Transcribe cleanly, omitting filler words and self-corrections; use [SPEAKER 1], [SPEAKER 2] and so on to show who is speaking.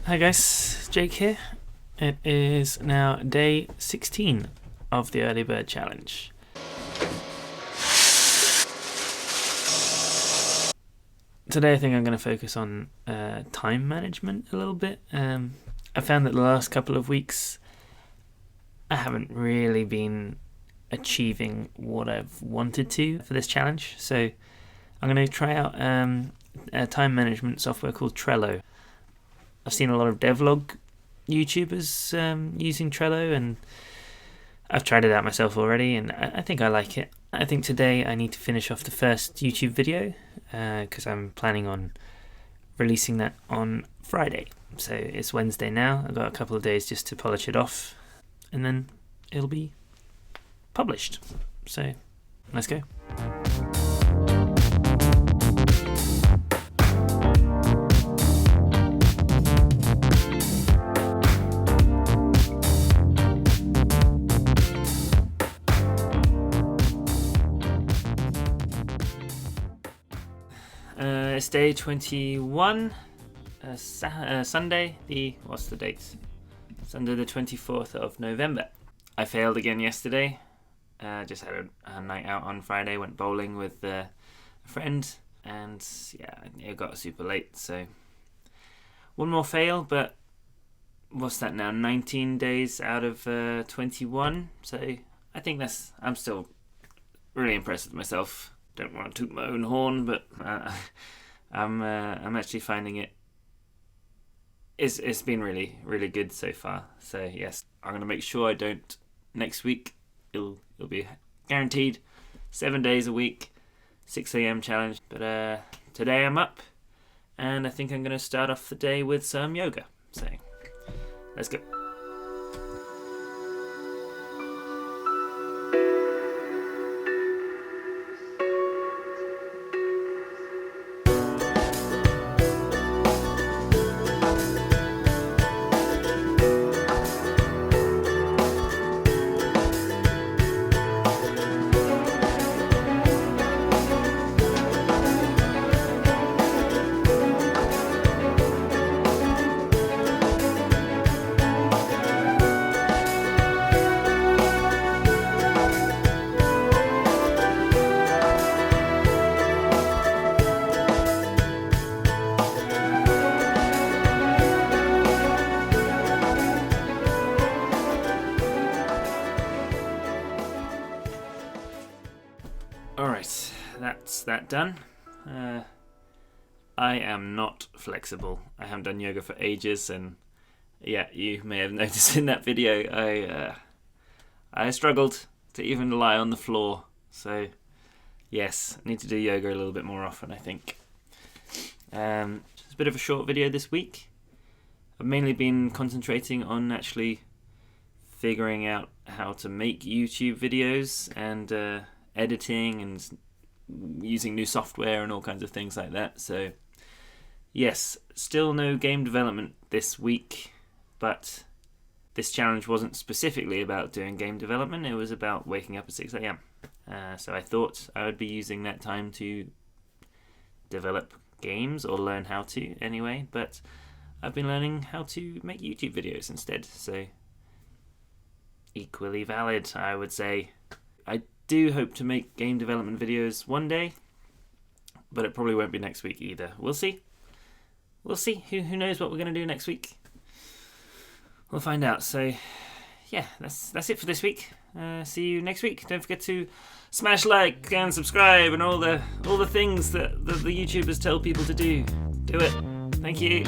[SPEAKER 1] Hi guys, Jake here. It is now day 16 of the Early Bird Challenge. Today I think I'm going to focus on time management a little bit. I found that the last couple of weeks I haven't really been achieving what I've wanted to for this challenge, so I'm going to try out a time management software called Trello. I've seen a lot of devlog YouTubers using Trello, and I've tried it out myself already, and I think I like it. I think today I need to finish off the first YouTube video because I'm planning on releasing that on Friday. So it's Wednesday now. I've got a couple of days just to polish it off, and then it'll be published. So let's go. It's day 21, Sunday, what's the date? Sunday the 24th of November. I failed again yesterday. Just had a night out on Friday, went bowling with a friend, and yeah, it got super late, so one more fail, but what's that now, 19 days out of 21, so I think I'm still really impressed with myself. Don't want to toot my own horn, but I'm actually finding it's been really, really good so far. So yes, I'm gonna make sure I don't next week. It'll be guaranteed 7 days a week, 6 a.m. challenge. But today I'm up, and I think I'm gonna start off the day with some yoga. So let's go. Alright, that's that done. I am not flexible. I haven't done yoga for ages, and yeah, you may have noticed in that video I struggled to even lie on the floor. So yes, I need to do yoga a little bit more often, I think. It's a bit of a short video this week. I've mainly been concentrating on actually figuring out how to make YouTube videos and editing and using new software and all kinds of things like that. So yes, still no game development this week, but this challenge wasn't specifically about doing game development. It was about waking up at 6 a.m. So I thought I would be using that time to develop games, or learn how to anyway, but I've been learning how to make YouTube videos instead. So equally valid, I would say. I do hope to make game development videos one day, but it probably won't be next week either. We'll see. Who knows what we're going to do next week? We'll find out. So yeah, that's it for this week. See you next week. Don't forget to smash like and subscribe and all the things that the YouTubers tell people to do. Do it. Thank you.